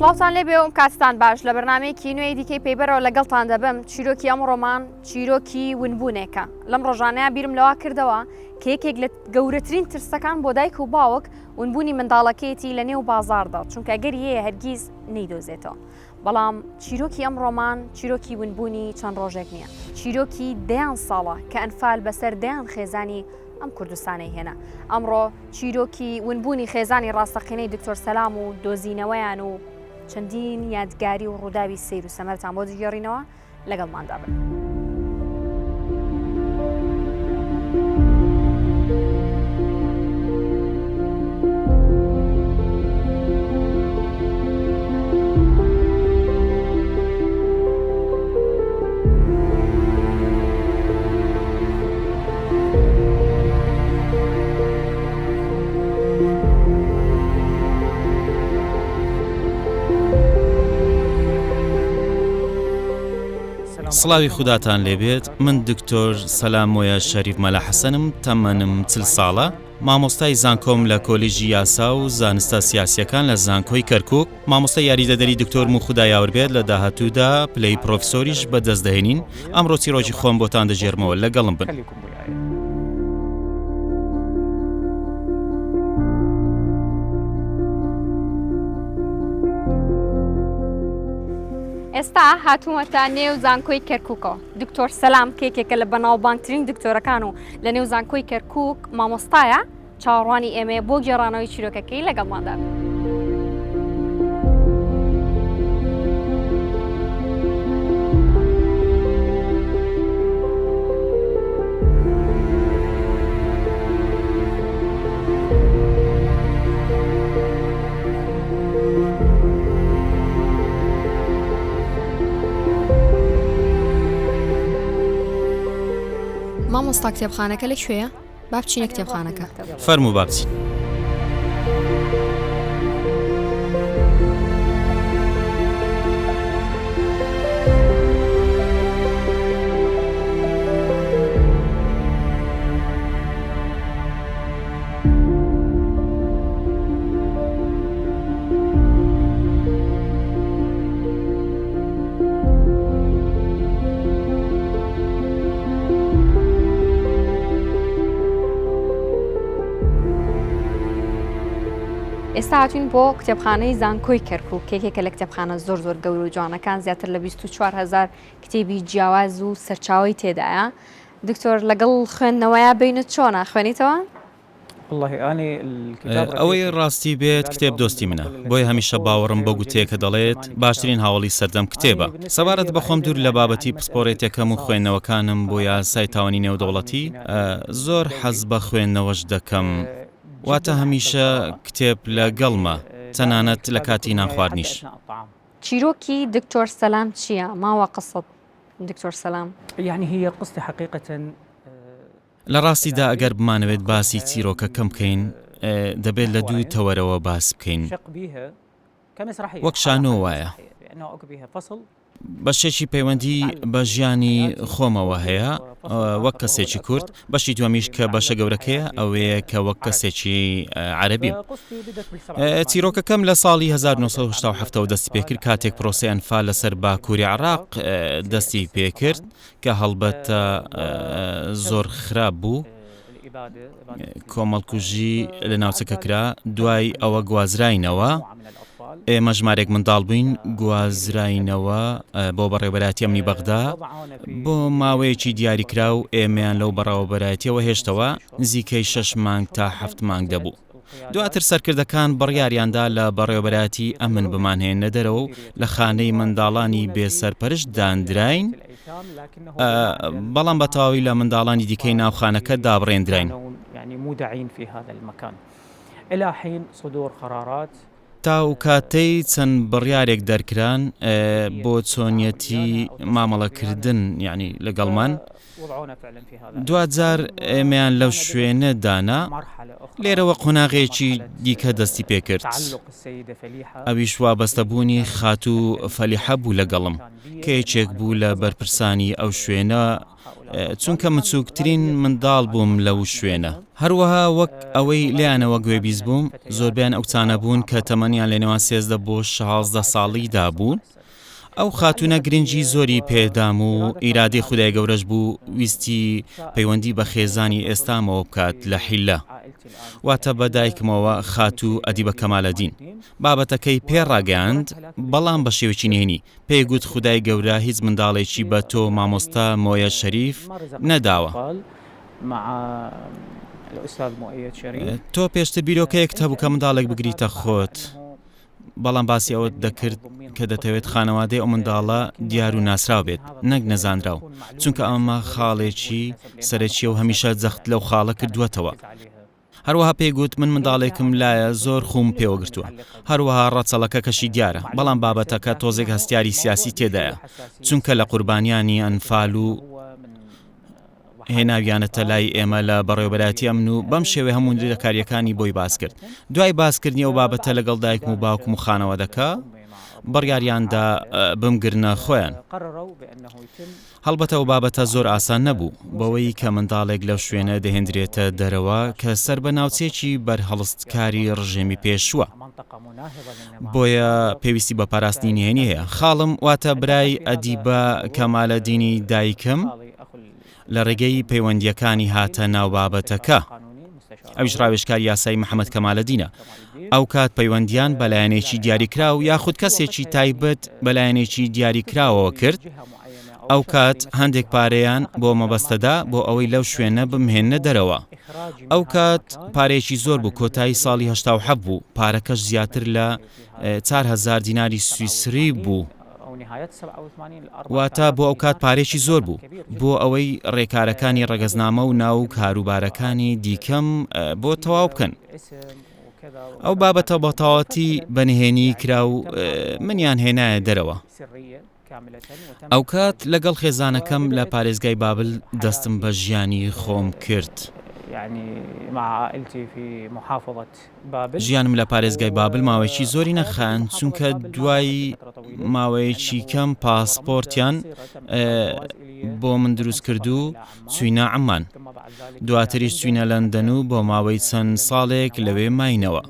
سڵاوتان لێبێ و کاتتان باش لە بەرنامەیەکی نوێی دیکەی پەیبەرەوە لەگەڵتان دەبم. چیرۆکی ئەمڕۆمان چیرۆکی ونبوونێکە. لەم ڕۆژانەیە بیرم لەوا کردەوە کە یەکێک لە گەورەترین ترسەکان بۆ دایک و باوک ونبوونی منداڵەکەیەتی لە نێو بازاردا، چونکە گەری هەیە هەرگیز نەیدۆزێتەوە. بەڵام چیرۆکی ئەمڕۆمان چیرۆکی ونبوونی چەند ڕۆژێک نییە، چیرۆکی دەیان ساڵە کە ئەنفال بەسەر دەیان خێزانی ئەم کوردستانی هێنا. ئەمڕۆ چیرۆکی ونبوونی خێزانی ڕاستەقینەی دکتۆر سەلام و دۆزینەوەیان و چەندین یادگاری و ڕووداوی سیر و سەمەرتان بۆ جگەڕینەوە لەگەڵماندا بن. سڵاوی خوداتان لێبێت. من دکتۆر سەلام وەیە شەریف مەلا حەسەنم، تەمەنم 40 ساڵە، مامۆستای زانکۆم لە کۆلیژی یاسا و زانستە سیاسیەکان لە زانکۆی کەرکووک، مامۆستای یاریدەدەری دکتۆرم و خوددا یاوەربێت لە داهاتوودا پلەی پرۆفسۆریش بەدەست دەهێنین. ئەمڕۆ چیرۆکی خۆم بۆتان دەژێرمەوە، لەگەڵم بن. ئێستا هاتوومەتە نێو زانکۆی کەرکووکەوە. دکتۆر سەلام کێکێکە لە بەناوبانگترین دکتۆرەکان و لە نێو زانکۆی کەرکووک مامۆستایە، چاوەڕوانی ئێمە بۆ گێڕانەوەی چیرۆکەکەی لەگەڵماندا. مامۆستا کتێبخانەکە لەکوێیە؟ با بچینە کتێبخانەکە. فەرموو با بچین. ئێستا هاتوین بۆ کتێبخانەی زانکۆی کەرکووک، کێکێکە لە کتێبخانە زۆر گەورە و جوانەکان، زیاتر لە 24,000 کتێبی جیاواز و سەرچاوی تێدایە. دکتۆر لەگەڵ خوێندنەوەیە بینت چۆنە؟ خوێنیتەوە؟ ئەوەی ڕاستی بێت کتێب دۆستی منە، بۆی هەمیشە باوەڕم بە گوتەیەکە دەڵێت باشترین هاوڵی سەردەم کتێبە. سەبارەت بەخۆم دوور لە بابەتی پسپۆڕێتەکەم و خوێندنەوەکانم بۆ یاسای تاوانی نێودەوڵەتی زۆر حەز بە خوێندنەوەش دەکەم، واتە هەمیشە کتێب لەگەڵمە، تەنانەت لە کاتی نان خواردنیش. چیرۆکی دکتۆر سەلام چییە؟ ماوە قسەت دکتۆر سەلام؟ لە ڕاستیدا ئەگەر بمانەوێت باسی چیرۆکەکەم بکەین، دەبێت لە دوو تەوەرەوە باس بکەین. وەک شانۆ وایە، بەشێکی پەیوەندی بە ژیانی خۆمەوە هەیە وەک کەسێکی کورد، بەشی دووەمیش کە بەشە گەورەکەیە ئەوەیە کە وەک کەسێکی عەرەبیم. چیرۆکەکەم لە ساڵی 1970 دەستی پێکرد، کاتێک پرۆسەی ئەنفال لەسەر باکووری عێراق دەستی پێکرد کە هەڵبەتە زۆر خراپ بوو، کۆمەڵکوژی لە ناوچەکە کرا، دوای ئەوە گوازراینەوە. ئێمە ژمارێک منداڵ بووین گوازراینەوە بۆ بەڕێوەبەرایەتی ئەمنی بەغدا، بۆ ماوەیەکی دیاریکرا و ئێمەیان لەو بەڕێوەبەرایەتیەوە هێشتەوە نزیکەی 6 مانگ تا 7 مانگ دەبوو. دواتر سەرکردەکان بڕیاریاندا لە بەڕێوەبەرایەتی ئەمن بمانهێنە دەرەوە و لە خانەی منداڵانی بێسەرپەرشت دانراین، بەڵام بە تەواوی لە منداڵانی دیکەی ناوخانەکە دابڕێنراین. تا و کاتەی چەند بڕیارێک دەرکران بۆ چۆنیەتی مامەڵەکردن، یعنی لەگەڵمان دواتجار ئێمەیان لەو شوێنەدانا لێرەوە قۆناغێکی دیکە دەستی پێکرد ئەویش وابەستەبوونی خاتوو فەلیحە بوو لەگەڵم کە یەکێک بوو لە بەرپرسانی ئەو شوێنە چونکە مچووکترین منداڵ بووم لەو شوێنە هەروەها وەک ئەوەی لێیانەوە گوێبیست بووم زۆربیان ئەوتانە بوون کە تەمەنیان لە نێوان 13 بۆ 16 ساڵیدا بوون ئەو خاتونە گرنگی زۆری پێدام و ئیرادەی خودای گەورەش بوو ویستی پەیوەندی بە خێزانی ئێستامەوە بکات لە حیلە واتە بەدایکمەوە خاتوو ئەدیبە کەمالەدین بابەتەکەی پێڕاگەاند بەڵام بە شێوەی نهێنی پێیگوت خودای گەورە هیچ منداڵێکی بە تۆ مامۆستا مۆیە شەریف نەداوە تۆ پێشتر بیرۆکەیەک هەبوو کە منداڵێک بگریتە خۆت بەڵام باسی ئەوە دەکرد کە دەتەوێت خانەوادەی ئەو منداڵە دیار و ناسراو بێت نەک نەزانراو چونکە ئەمە خاڵێکی سەرەکیە و هەمیشە جەخت لەو خاڵە کردووەتەوە هەروەها پێیگوت من منداڵێکم لایە زۆر خوم پێوەگرتووە هەروەها ڕەچەڵەکە کەشی دیارە بەڵام بابەتەکە تۆزێک هەستیاری سیاسی تێدایە چونکە لە قوربانیانی ئەنفال و هێناویانەتە لای ئێمە لە بەڕێوەبەراتی ئەمن و بەم شێوێ هەموو لەکاریەکانی بۆی باس کرد دوای باسکردنی ئەو بابەتە لەگەڵ دایکم و باوکم و خانەوەدەکە بڕیاریاندا بمگرنە خۆیان هەڵبەتە ئەو بابەتە زۆر ئاسان نەبوو بەوەی کە منداڵێک لەو شوێنە دەهێنرێتە دەرەوە کە سەر بە ناوچێکی بەرهەڵستکاری ڕژێمی پێشووە بۆیە پێویستی بە پاراستنی نهێنی هەیە خاڵم واتە برای ئەدیبە کەمالەدینی دایکم لە ڕێگەی پەیوەندیەکانی هاتە ناو بابەتەکە ئەویش ڕاوێژکاری یاسایی محەممەد کەمالەدینە ئەو کات پەیوەندیان بەلایەنێکی دیاریکرا و یاخود کەسێکی تایبەت بەلایەنێکی دیاریکراوەوە کرد ئەو کات هەندێک پارەیان بۆ مەبەستەدا بۆ ئەوەی لەو شوێنە بمهێنە دەرەوە ئەو کات پارێکی زۆر بوو کۆتایی ساڵی 1970 بوو پارەکەش زیاتر لە 4,000 دیناری سویسری بوو واتە بۆ ئەو کات پارێکی زۆر بوو بۆ ئەوەی ڕێکارەکانی ڕەگەزنامە و ناو کاروبارەکانی دیکەم بۆ تەواو بکەن ئەو بابەتە بە تەواوەتی بەنهێنی کرا و منیان هێنایە دەرەوە ئەو کات لەگەڵ خێزانەکەم لە پارێزگای بابل دەستم بە ژیانی خۆم کرد ژیانم لە پارێزگای بابل ماوەیەکی زۆری نەخان چونکە دوای ماوەیەکی کەم پاسپۆرتیان بۆ من دروست کرد و چوینە عەمان دواتریش چوینە لەندەن و بۆ ماوەی چەند ساڵێک لەوێ ماینەوە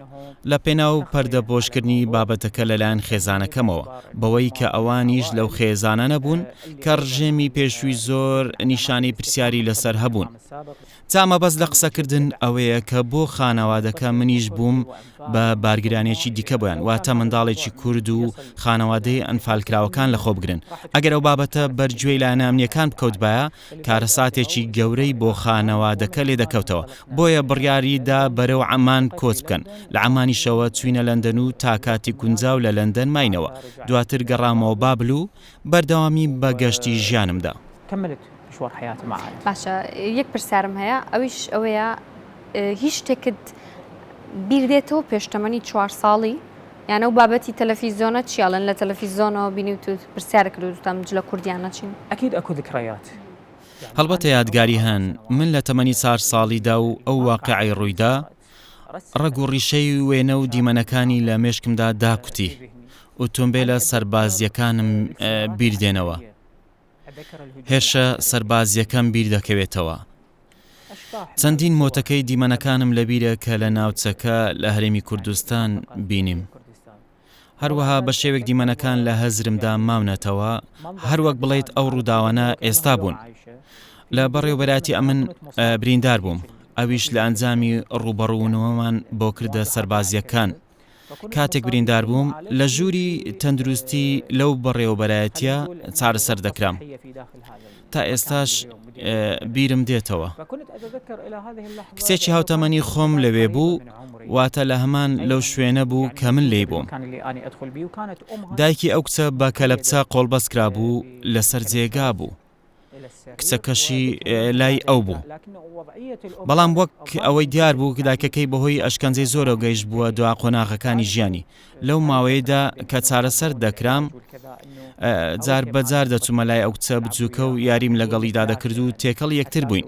لە پێناو پەردەپۆشکردنی بابەتەکە لەلایەن خێزانەکەمەوە بەوەی کە ئەوانیش لەو خێزانە نەبوون کە ڕژێمی پێشووی زۆر نیشانی پرسیاری لەسەر هەبوون چامە بەس لە قسەکردن ئەوەیە کە بۆ خانەوادەکە منیش بووم بە بارگرانێکی دیکە بۆیان واتە منداڵێکی کورد و خانەوادەی ئەنفالکراوەکان لە خۆ بگرن ئەگەر ئەو بابەتە بەرگوێی لایەنە ئەمنیەکان بکەوت بایە کارەساتێکی گەورەی بۆ خانەوادەکە لێ دەکەوتەوە بۆیە بڕیاریدا بەرەو عەمان کۆچ بکەن لە عەمانیشەوە چوینە لەندەن و تا کاتی گونجاو لە لەندەن ماینەوە دواتر گەڕامەوە بابل و بەردەوامی بە گەشتی ژیانمدا باشە یەک پرسیارم هەیە ئەویش ئەوەیە هیچ شتێکت بیر دێتەوە پێشتەمەنی 4 ساڵی یانە و بابەتی تەلەڤیزۆنە چیاڵن لە تەلەڤیزۆنەوە بینی و پرسیارە کردوتم لە کوردیان نەچین هەڵبەتە یادگاری هەن من لە تەمەنی 4 ساڵیدا و ئەو واقعی ڕوویدا ڕەگ و ڕیشەی وێنە و دیمەنەکانی لە مێشکمدا داکوتی ئۆتۆمبیلە سەربازیەکانم بیردێنەوە هێرشە سەربازیەکەم بیر دەکەوێتەوە چەندین مۆتەکەی دیمەنەکانم لەبیرە کە لە ناوچەکە لە هەرێمی کوردستان بینیم هەروەها بە شێوێک دیمەنەکان لە هەزرمدا ماونەتەوە هەروەک بڵێیت ئەو ڕووداوانە ئێستا بوون لە بەڕێوەبەراتی ئەمن بریندار بووم ئەویش لە ئەنجامی ڕوبەڕوونەوەمان بۆ کردە سەربازیەکان کاتێک بریندار بووم لە ژووری تەندروستی لەو بەڕێوەبەرایەتیە چارەسەر دەکرام تا ئێستاش بیرم دێتەوە کچێکی هاوتەمەنی خۆم لەوێ بوو واتە لە هەمان لەو شوێنە بوو کە من لێی بووم دایکی ئەو کچە بە کەلەپچە قۆڵبەست کرا بوو لەسەر جێگا بوو کچەکەشی لای ئەو بوو. بەڵام وەک ئەوەی دیار بوو دایکەکەی بەهۆی ئەشکەنجەی زۆرە گەیشت بووە دوا قۆناغەکانی ژیانی. لەو ماوەیەدا کە چارەسەر دەکرام جار بەجار دەچوومە لای ئەو کچە بچووکە و یاریم لەگەڵیدا دەکرد و تێکەڵ یەکتر بووین.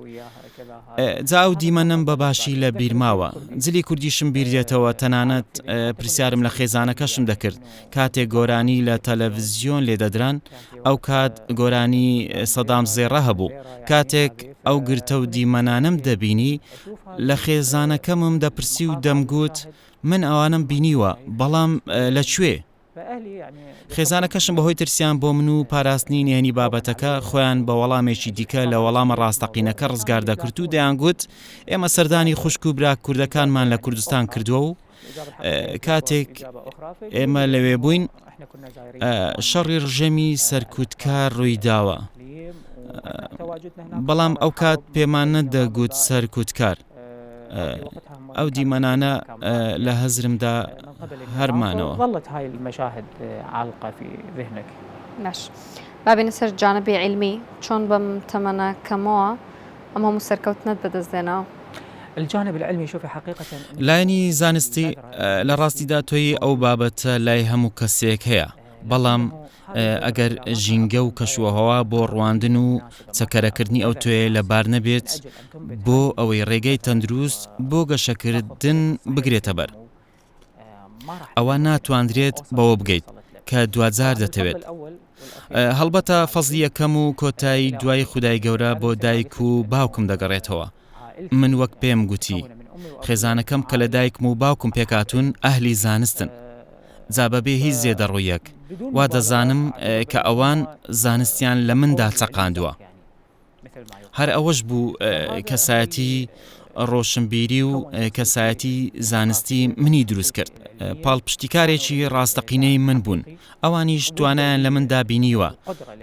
جا ئەو دیمەنم بە باشی لە بیرماوە. جلی کوردیشم بیر دێتەوە، تەنانەت پرسیارم لە خێزانەکەشم دەکرد کاتێک گۆرانی لە تەلەڤیزیۆن لێدەدران، ئەو کات گۆرانی سەدام زێڕە هەبوو. کاتێک ئەو گرتە و دیمەنانم دەبینی لە خێزانەکەمم دەپرسی و دەمگوت من ئەوانم بینیوە، بەڵام لەکوێ؟ خێزانەکەشم بەهۆی ترسیان بۆ من و پاراستنی نهێنی بابەتەکە خۆیان بە وەڵامێکی دیکە لە وەڵامە ڕاستەقینەکە ڕزگار دەکرد و دەیانگوت ئێمە سەردانی خوشک و برا کوردەکانمان لە کوردستان کردووە و کاتێک ئێمە لەوێ بووین شەڕی ڕژەمی سەرکوتکار ڕووی داوە. بەڵام ئەو کات پێمان نەدەگوت سەرکوتکار. ئەو دیمەنانە لە هەزرمدا هەرمانەوە. باش بابێنە سەر جانبی علمی چۆن بەم تەمەنە کەمەوە ئەمە هەموو سەرکەوتنت بەدەستدێنەوە. الجانب العلمي شوفي حقيقة لایەنی زانستی لە ڕاستیدا تۆی ئەو بابەتە لای هەموو کەسێک هەیە، بەڵام ئەگەر ژینگە و کەشوهەوا بۆ ڕواندن و چەکەرەکردنی ئەو توێ لەبار نەبێت بۆ ئەوەی ڕێگەی تەندروست بۆ گەشەکردن بگرێتە بەر، ئەوە ناتواندرێت بەوە بگەیت کە دوجار دەتەوێت. هەڵبەتە فەزلی یەکەم و کۆتایی دوای خودای گەورە بۆ دایک و باوکم دەگەڕێتەوە. من وەک پێم گوتی خێزانەکەم کە لە دایکم و باوکم پێکاتون ئەهلی زانستن، جا بەبێ هیچ زێدەڕوویەک وا دەزانم کە ئەوان زانستیان لە مندا چەقاندووە. هەر ئەوەش بوو کەسایەتی ڕۆشنبیری و کەسایەتی زانستی منی دروست کرد. پاڵپشتیکارێکی ڕاستەقینەی من بوون، ئەوانیش توانایان لە مندا بینیوە،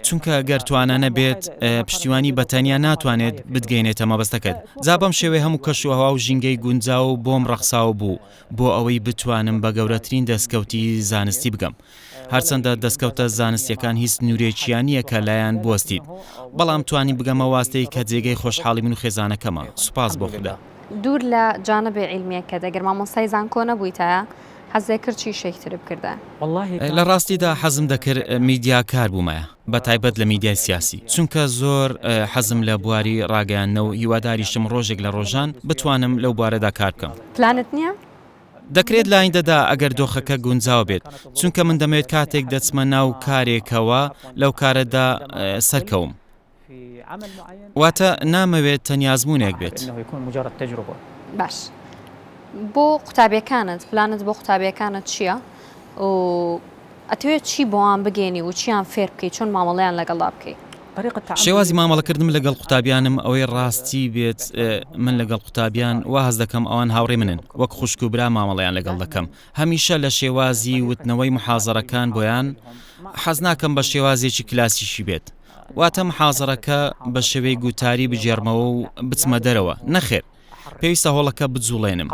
چونکە گەر توانە نەبێت پشتیوانی بەتەنیا ناتوانێت بتگەینێتە مەبەستەکەت. جا بەم شێوەیە هەموو کەشوهەوا و ژینگەی گونجاو و بۆم ڕەخساو بوو بۆ ئەوەی بتوانم بە گەورەترین دەستکەوتی زانستی بگەم. هەرچەندە دەستکەوتە زانستیەکان هیچ نورێکیان نییە کە لایەن بوەستیت، بەڵام توانی بگەمە واستەی کە جێگەی خۆشحاڵی من و خێزانەکەمە. سوپاس بۆ خوددا. دوور لە جانبی علمیەکە دەگەر مامۆستای زانکۆ نەبوویتە حەزێ کرد چی شێکتر بکردە؟ لە ڕاستیدا حەزم دەکرد میدیاکار بوومایە، بە تایبەت لە میدیای سیاسی، چونکە زۆر حەزم لە بواری ڕاگەیاندنە و هیواداریشم ڕۆژێک لە ڕۆژان بتوانم لەو بوارەدا کار بکەم. پلانت نییە؟ دەکرێت لایندەدا ئەگەر دۆخەکە گونجاو بێت، چونکە من دەمەوێت کاتێک دەچمە ناو کارێکەوە لەو کارەدا سەرکەوم. واتە نامەوێت تەنیازمونێک بێت. باش بۆ قوتابیەکانت پلانت بۆ قوتابیەکانت چییە و ئەتەوێت چی بۆیان بگەێنی و چیان فێر بکەیت چۆن مامەڵەیان لەگەڵا بکەیت؟ شێوازی مامەڵەکردم لەگەڵ قوتابیانم ئەوەی ڕاستی بێت من لەگەڵ قوتابیان وا هەز دەکەم ئەوان هاوڕێ منن، وەک خوشک و برا مامەڵەیان لەگەڵ دەکەم. هەمیشە لە شێوازی وتنەوەی محازەرەکان بۆیان حەز ناکەم بە شێوازێکی کلاسیشی بێت، واتە محازەرەکە بە شێوەی گوتاری بجێرمەوە و بچمە دەرەوە. نەخێر، پێویستە هۆڵەکە بجوڵێنم،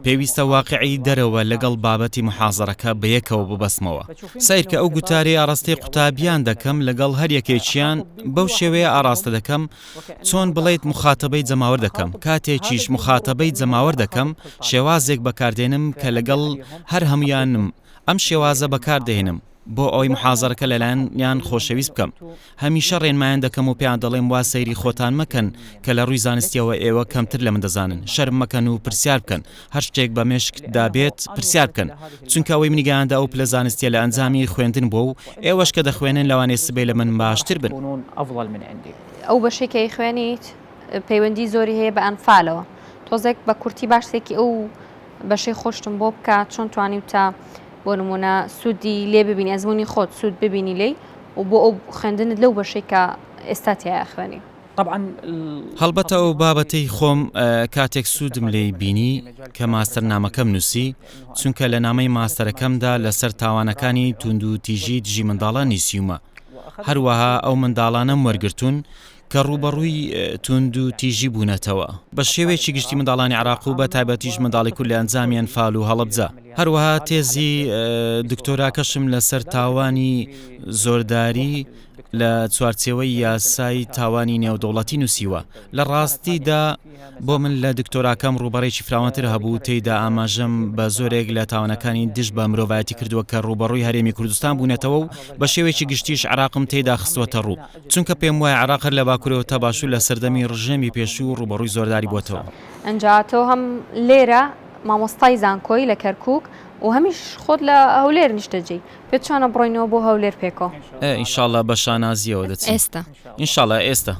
پێویستە واقعی دەرەوە لەگەڵ بابەتی محازەرەکە بەیەکەوە ببەسمەوە. سیر کە ئەو گوتارەی ئاراستەی قوتابیان دەکەم لەگەڵ هەر یەکێکیان بەو شێوەیە ئاراستە دەکەم چۆن بڵێیت مخاتەبەی جەماوەر دەکەم. کاتێکیش مخاتەبەی جەماوەر دەکەم شێوازێک بەکاردێنم کە لەگەڵ هەر هەمویانم ئەم شێوازە بەکاردێنم بۆ ئەوەی محازەرەکە لەلایەنیان خۆشەویست بکەم. هەمیشە ڕێنمایان دەکەم و پێیان دەڵێم وا سەیری خۆتان مەکەن کە لە ڕووی زانستیەوە ئێوە کەمتر لە من دەزانن، شەرم مەکەن و پرسیار بکەن، هەر شتێک بە مێشکدا بێت پرسیار بکەن، چونکە ئەوەی منیگەیاندا ئەو پلە زانستیە لە ئەنجامی خوێندن بۆ و ئێوەش کە دەخوێنن لەوانێ سبەی لە من باشتر بن. ئەو بەشێکی خوێنیت پەیوەندی زۆری هەیە بە ئەنفالەوە، تۆزێک بە کورتی باشێکی ئەو بەشەی خۆشتم بۆ بکات چۆن توانیم تا بۆ نمونە سوودی لێ ببینی، ئەزمموی خۆت سوود ببینی لێ و بۆ ئەو خوێندنت لەو بەشێکە ئێستا تیا خوێنی. هەڵبەتە ئەو بابەتەی خۆم کاتێک سوودم لێی بینی کە ماستەر نامەکەم نووسی، چونکە لە نامەی ماستەرەکەمدا لەسەر تاوانەکانی توند و تیژی دژی منداڵان نووسیومە. هەروەها ئەو منداڵانەم وەرگرتوون کە ڕوبەڕووی توند و تیژی بوونەتەوە بە شێوەیەکی گشتی منداڵانی عێراق و بە تایبەتیش منداڵی کورد لە ئەنجامی ئەنفال و هەڵەبجە. هەروەها تێزی دکتۆراکەشم لەسەر تاوانی زۆرداری لە چوارچێوەی یاسای تاوانی نێودەوڵەتی نووسیوە. لە ڕاستیدا بۆ من لە دکتۆراکەم ڕوبەڕێکی فراوانتر هەبوو، تێیدا ئاماژەم بە زۆرێک لە تاوانەکانی دژ بە مرۆڤایەتی کردووە کە ڕوبەڕووی هەرێمی کوردستان بوونێتەوە و بە شێوێکی گشتیش عراقم تێیدا خستوەتە ڕوو، چونکە پێم وایە عراق لە باکوورەوە تا باشوور لە سەردەمی ڕژێمی پێشوو ڕوبەڕووی زۆرداری بووەتەوە. ئەنجا تۆ هەم لێرە مامۆستای زانکۆی لە کەرکووک و هەمیش خۆت لە هەولێر نیشتەجێی، پێت چۆنە بڕۆینەوە بۆ هەولێر پێکەوە؟ ئینشاڵڵا بە شانازیەوە دەچێت ئێستا ئینشاڵڵا ئێستا.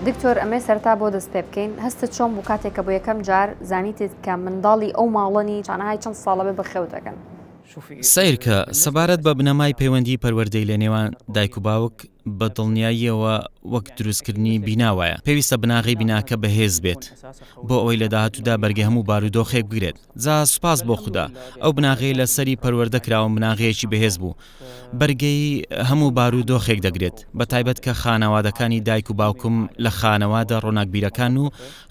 دکتۆر ئەمێ سەرتا بۆ دەست پێ بکەین، هەستت چۆن بوو کاتێککە بۆ یەکەم جار زانیتت کە منداڵی ئەو ماڵەنی چانەهای چەند ساڵە بێ بەخێو دەکەن؟ سیرکە سەبارەت بە بنەمای پەیوەندی پەروەردەی لە نێوان دایک و باوک بە دڵنیاییەوە وەک دروستکردنی بیناوایە، پێویستە بناغی بیناکە بەهێز بێت بۆ ئەوەی لە داهاتوودا بەرگە هەموو بارودۆخێک بگرێت. جا سوپاس بۆ خوددا ئەو بناغی لە سەری پەروەردە کراوە بناغەیەکی بەهێز بوو، بەرگەی هەموو بارودۆخێک دەگرێت، بە تایبەت کە خانەوادەکانی دایک و باوکم لە خانەوادە ڕۆناکبیرەکان و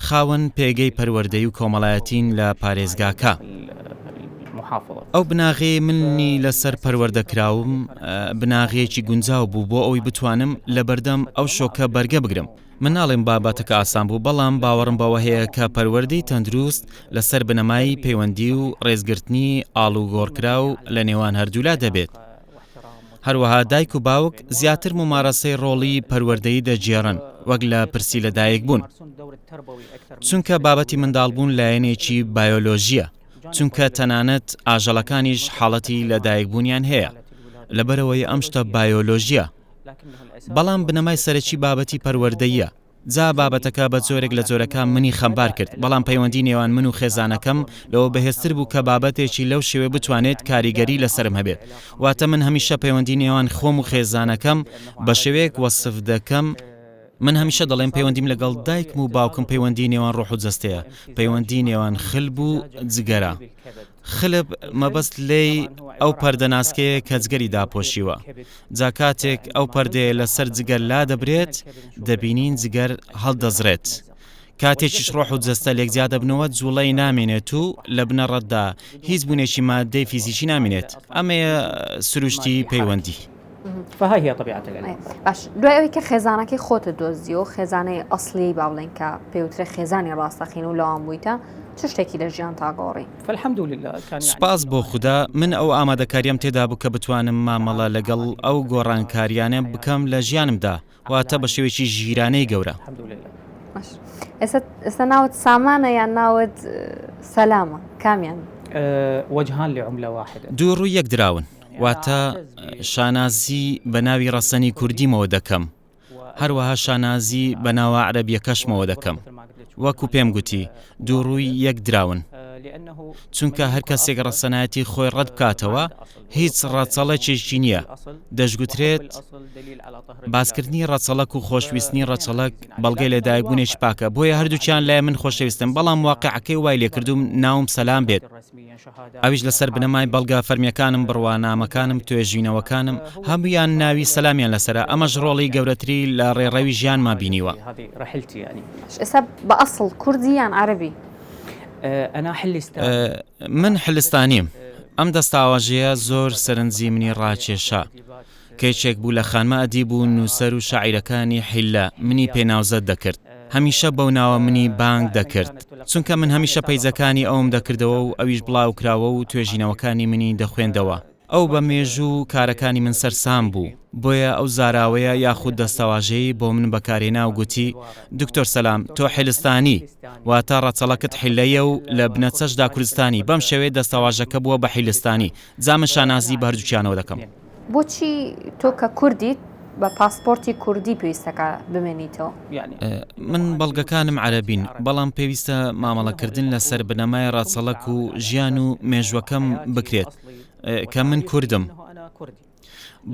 خاوەن پێگەی پەروەردەی و کۆمەڵایەتین لە پارێزگاکە. ئەو بناغەیە منی لەسەر پەروەردەکراوم بناغەیەکی گونجاو بوو بۆ ئەوەی بتوانم لە بەردەم ئەو شۆکە بەرگە بگرم. من ناڵێم بابەتەکە ئاسان بوو، بەڵام باوەڕم بەوە هەیە کە پەروەردەی تەندروست لەسەر بنەمای پەیوەندی و ڕێزگرتنی ئاڵوگۆڕکرا و لە نێوان هەردوولا دەبێت. هەروەها دایک و باوک زیاتر ممارەسەی ڕۆڵی پەروەردەیی دەجێڕن وەک لە پرسی لە دایک بوون، چونکە بابەتی منداڵبوون لایەنێکی بایۆلۆژیە، چونکە تەنانەت ئاژەڵەکانیش حاڵەتی لە دایکبوونیان هەیە لەبەرەوەی ئەم شتە بایۆلۆژیە، بەڵام بنەمای سەرەکی بابەتی پەروەردەییە. جا بابەتەکە بە جۆرێک لە جۆرەکان منی خەمبار کرد، بەڵام پەیوەندی نێوان من و خێزانەکەم لەوە بەهێزتر بوو کە بابەتێکی لەو شێوێ بتوانێت کاریگەری لەسرم هەبێت. واتە من هەمیشە پەیوەندی نێوان خۆم و خێزانەکەم بە شێوەیەک وەسف دەکەم. من هەمیشە دەڵێم پەیوەندیم لەگەڵ دایکم و باوکم پەیوەندی نێوان ڕۆح و جەستەیە، پەیوەندی نێوان خلب و جگەرە. خلب مەبەست لێی ئەو پەردەناسکەیە کە جگەری داپۆشیوە، جا کاتێک ئەو پەردەیە لەسەر جگەر لا دەبرێت دەبینین جگەر هەڵدەزرێت، کاتێکیش ڕۆح و جەستە لێکجیا دەبنەوە جوڵەی نامێنێت و لە بنەڕەتدا هیچ بوونێکی مادەی فیزیکی نامێنێت. ئەمەیە سروشتی پەیوەندی. فهاي هي طبيعة العلم. باش دوای ئەوەی کە خێزانەکەی خۆتت دۆزی و خێزانەی ئەسلی با بڵێن کە پێوترێ خێزانی ڕاستەخین و لەوان بوویتە چ شتێکی لە ژیان تاگۆڕی؟ فالحمد لله كان سپاس بۆ خوددا من ئەو ئامادەکاریم تێدا بوو کە بتوانم مامەڵە لەگەڵ ئەو گۆڕانکاریانە بکەم لە ژیانمدا، واتە بە شێوێکی ژیرانەی گەورە. الحمد لله. ئێستا ناوت سامانە یان ناوت سەلامە کامیان؟ وجهان لعملة واحدة. دوو ڕووی یەک دراون، واتە شانازی بە ناوی ڕەسەنی کوردیمەوە دەکەم، هەروەها شانازی بە ناوە عەرەبیەکەشمەوە دەکەم. وەکو پێم گوتی دوو ڕووی یەک دراون، چونکە هەر کەسێک ڕەسەنایەتی خۆی ڕەت بکاتەوە هیچ ڕەچەڵەکێکی نییە. دەشگوترێت باسکردنی ڕەچەڵەک و خۆشویستنی ڕەچەڵەک بەڵگەی لەدایکبوونێکی پاکە، بۆیە هەردووچیان لای من خۆشەویستن، بەڵام واقعەکەی وای لێکردوم ناوم سەلام بێت. ئەویش لەسەر بنەمای بەڵگە فەرمیەکانم بڕوانامەکانم توێژینەوەکانم هەموویان ناوی سەلامیان لەسرە. ئەمەش ڕۆڵی گەورەتری لە ڕێڕەوی ژیانما بینیوە. ئێستا بە ئەسڵ کوردی یان عەرەبی؟ من حلستانیم. ئەم دەستاواژەیە زۆر سەرنجی منی ڕاکێشا، کێچێک بوو لە خانمە ئەدیب و نووسەر و شاعیرەکانی حیلە منی پێناوزەت دەکرد، هەمیشە بەو ناوە منی بانگ دەکرد، چونکە من هەمیشە پەیزەکانی ئەوم دەکردەوە و ئەویش بڵاو کراوە و توێژینەوەکانی منی دەخوێندەوە. ئەو بە مێژوو کارەکانی من سەرسام بوو، بۆیە ئەو زاراوەیە یاخود دەستەواژەی بۆ من بەکارێنا و گوتی دکتۆر سەلام تۆ حیلستانی، واتە ڕەچەڵەکەت حیلەیە و لە بنەچەشدا کوردستانی. بەم شێوەیە دەستەواژەکە بووە بە حیلستانی. جا من شانازی بە هەردووچیانەوە دەکەم. بۆچی تۆ کە کوردیت بە پاسپۆرتی کوردی پێویستەکە بمێنیتەوە. من بەڵگەکانم عەرەبین، بەڵام پێویستە مامەڵەکردن لەسەر بنەمای ڕاچەڵەک و ژیان و مێژوەکەم بکرێت کە من کوردم.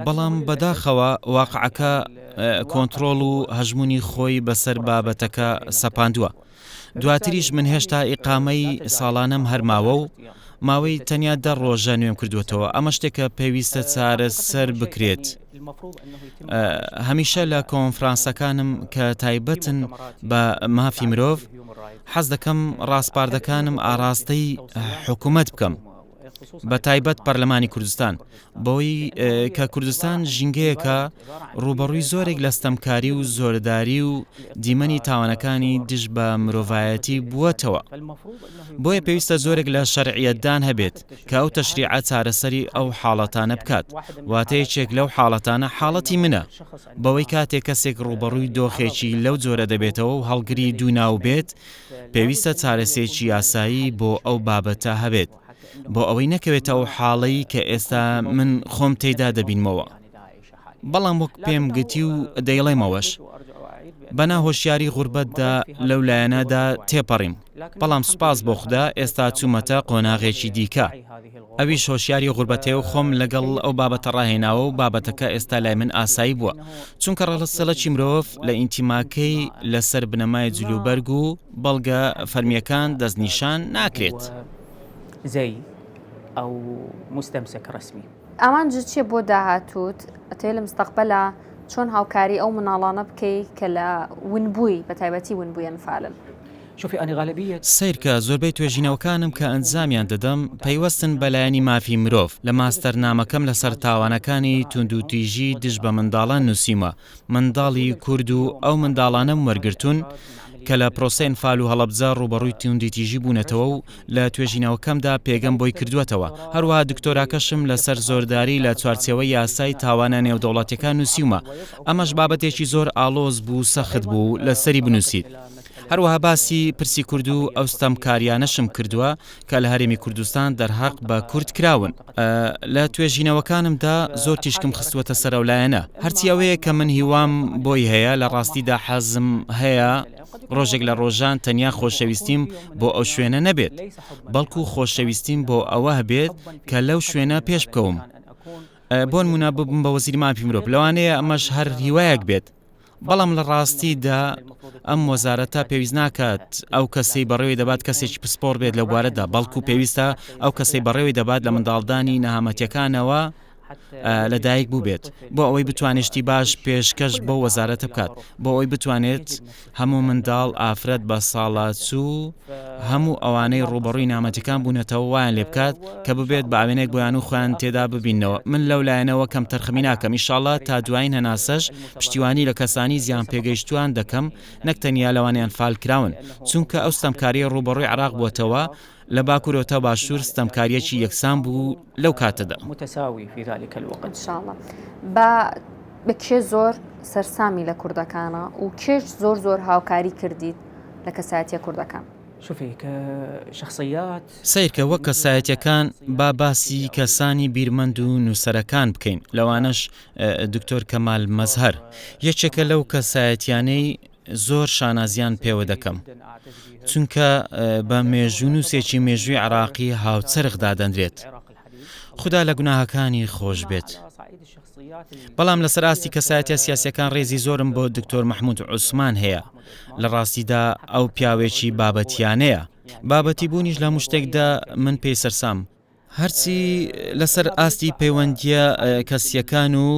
بەڵام بەداخەوە واقعەکە کۆنتڕۆڵ و هەژمونی خۆی بەسەر بابەتەکە سەپاندووە. دواتریش من هێشتا ئیقامەی ساڵانەم هەرماوە و ماوەی تەنیا 10 ڕۆژە نوێم کردوێتەوە. ئەمە شتێکە پێویستە چارە سەر بکرێت. هەمیشە لە کۆنفرانسەکانم کە تایبەتن بە مافی مرۆڤ حەز دەکەم ڕاستپاردەکانم ئاراستەی حکوومەت بکەم، بە تایبەت پەرلەمانی کوردستان، بۆی کە کوردستان ژینگەیەکە ڕوبەڕووی زۆرێک لە ستەمکاری و زۆرداری و دیمەنی تاوانەکانی دژ بە مرۆڤایەتی بووەتەوە. بۆیە پێویستە زۆرێک لە شەرعیەتدان هەبێت کە ئەو تەشریعە چارەسەری ئەو حاڵەتانە بکات. واتەیەکێک لەو حاڵەتانە حاڵەتی منە، بەوەی کاتێک کەسێک ڕوبەڕووی دۆخێکی لەو جۆرە دەبێتەوە و هەڵگری دووناو بێت، پێویستە چارەسێکی یاسایی بۆ ئەو بابەتە هەبێت، بۆ ئەوەی نەکەوێتە ئەو حاڵەی کە ئێستا من خۆم تێیدا دەبینمەوە. بەڵام وەک پێم گوتی و دەیڵێمەوەش، بەنا هۆشیاری غوربەتدا لەو لایەنەدا تێپەڕیم. بەڵام سوپاس بۆ خوددا ئێستا چوومەتە قۆناغێکی دیکە. ئەویش هۆشیاری غوربەتەیە و خۆم لەگەڵ ئەو بابەتە ڕاهێناوە و بابەتەکە ئێستا لای من ئاسایی بووە، چونکە ڕەسەڵەکی مرۆڤ لە ئینتیماکەی لەسەر بنەمای جلوبەرگ و بەڵگە فەرمیەکان دەستنیشان ناکرێت. زي أو مستمسك رسمي. ئەمان چیە بۆ داهاتوت ئەتێ لە مستەقبەلە چۆن هاوکاری ئەو مناڵانە بکەی کە لە ونبووی بە تایبەتی ونبوویان فعلن؟ شوفي أنا غالبية سیرکە زۆربەی توێژینەوەکانم کە ئەنجامیان دەدەم پەیوەستن بەلایەنی مافی مرۆڤ. لە ماستەرنامەکەم لەسەر تاوانەکانی توندوتیژی دژ بە منداڵان نووسیمە. منداڵی کورد و ئەو منداڵانەم وەرگرتوون کە لە پرۆسەی فال و هەڵەبجە ڕوبەڕووی توندیتیژی بوونەتەوە و لە توێژینەوەکەمدا پێگەم بۆی کردوێتەوە. هەروەها دکتۆراکەشم لەسەر زۆرداری لە چوارچێوەی یاسای تاوانە نێودەوڵەتیەکان نووسیومە. ئەمەش بابەتێکی زۆر ئاڵۆز بوو، سەخت بوو لەسەری بنووسیت. هەروەها باسی پرسی کورد و ئەو ستەمکاریانەشم کردووە کە لە هەرێمی کوردستان دەرهەق بە کورد کراون. لە توێژینەوەکانمدا زۆر تیشکم خستوەتە سەرەولایەنە. هەرچی ئەوەیە کە من هیوام بۆی هەیە، لە ڕاستیدا حەزم هەیە ڕۆژێک لە ڕۆژان تەنیا خۆشەویستیم بۆ ئەو شوێنە نەبێت، بەڵکو خۆشەویستیم بۆ ئەوە هەبێت کە لەو شوێنە پێش بکەوم. بۆ نمونە ببم بە وەزیری مافی مرۆڤ، لەوانەیە ئەمەش هەر هیوایەک بێت. بەڵام لە ڕاستیدا ئەم وەزارەتە پێویست ناکات ئەو کەسەی بەڕێوەی دەبات کەسێکی پسپۆر بێت لە بوارەدا، بەڵکو پێویستە ئەو کەسەی بەڕێوەی دەبات لە منداڵدانی نەهامەتیەکانەوە لەدایک بوو بێت، بۆ ئەوەی بتوانێتی باش پێشکەش بۆ وەزارەتە بکات، بۆ ئەوەی بتوانێت هەموو منداڵ ئافرەت بە ساڵاتچوو هەموو ئەوانەی ڕوبەڕووی نامەتەکان بوونەتەوە وایان لێ بکات کە ببێت بە ئاوێنێک بۆیان و خۆیان تێدا ببینەوە. من لەو لایەنەوە کەم تەرخەمی ناکەم. ئینشاڵڵا تا دوایین هەناسەش پشتیوانی لە کەسانی زیان پێگەیشتوان دەکەم، نەک تەنیا لەوانیان فال کراون، چونکە ئەو ستەمکاریە ڕوبەڕووی عێراق بووەتەوە لە باکوور تا باشوور ستەمکاریەکی یەکسان بوو لەو کاتەدا. متساوي في ذلك الوقت. إن شاء الله. بە کێ زۆر سەرسامی لە کوردەکانە و کێش زۆر هاوکاری کردیت لە کەسایەتیە کوردەکان؟ شوفي كشخصيات سیرکە وەک کەسایەتیەکان با باسی کەسانی بیرمەند و نووسەرەکان بکەین. لەوانەش دکتۆر کەمال مەزهەر یەکێکە لەو کەسایەتیانەی زۆر شانازیان پێوە دەکەم، چونکە بە مێژوو نووسێکی مێژووی عێراقی هاوچەرخدا دەنرێت. خوددا لە گوناهەکانی خۆش بێت. بەڵام لەسەر ئاستی کەسایەتیە سیاسیەکان ڕێزی زۆرم بۆ دکتۆر مەحموود عوسمان هەیە. لە ڕاستیدا ئەو پیاوێکی بابەتیانەیە. بابەتی بوونیش لە مشتێکدا من پێی سەرسام. هەرچی لەسەر ئاستی پەیوەندیە کەسیەکان و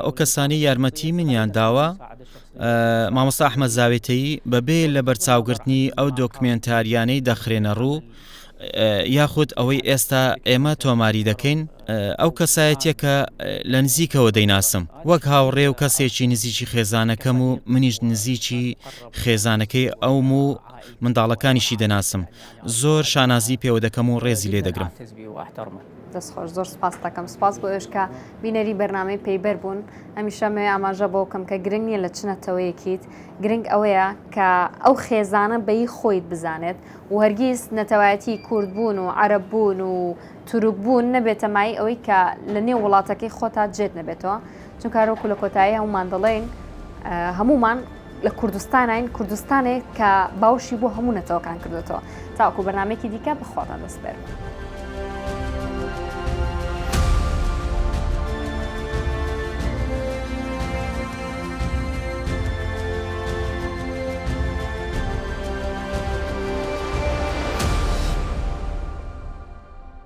ئەو کەسانی یارمەتی منیان داوە، مامۆستا ئەحمەد زاوێتەیی بەبێ لە بەرچاوگرتنی ئەو دۆکمێنتاریانەی دەخرێنە ڕوو یاخود ئەوەی ئێستا ئێمە تۆماری دەکەین، ئەو کەسایەتیە کە لە نزیکەوە دەیناسم وەک هاوڕێ و کەسێکی نزیکی خێزانەکەم و منیش نزیکی خێزانەکەی ئەوم و منداڵەکانیشی دەناسم. زۆر شانازی پێوە دەکەم و ڕێزی لێ دەگرم. دەستخۆش، زۆر سپاس دەکەم. سپاس بۆ ئێش کە بینەری بەرنامەی پەیبەر بوون. ئەمیشەمێ ئاماژە بۆ کەم کە گرنگ نییە لە چنەتەوەیەکیت، گرنگ ئەوەیە کە ئەو خێزانە بەی خۆیت بزانێت و هەرگیز نەتەوایەتی کورد بوون و عەرەب بوون و تورک بوون نەبێتە مای ئەوەی کە لە نێو وڵاتەکەی خۆتا جێت نەبێتەوە، چونکە هەروەکو لە کۆتایی هەمومان دەڵێن هەمومان لە کوردستانین کوردستانێک کە باوشی بۆ هەموو نەتەوەکان کردوێتەوە تاوەکو بەرنامێکی دیکە بەخواتان دەسپێرم.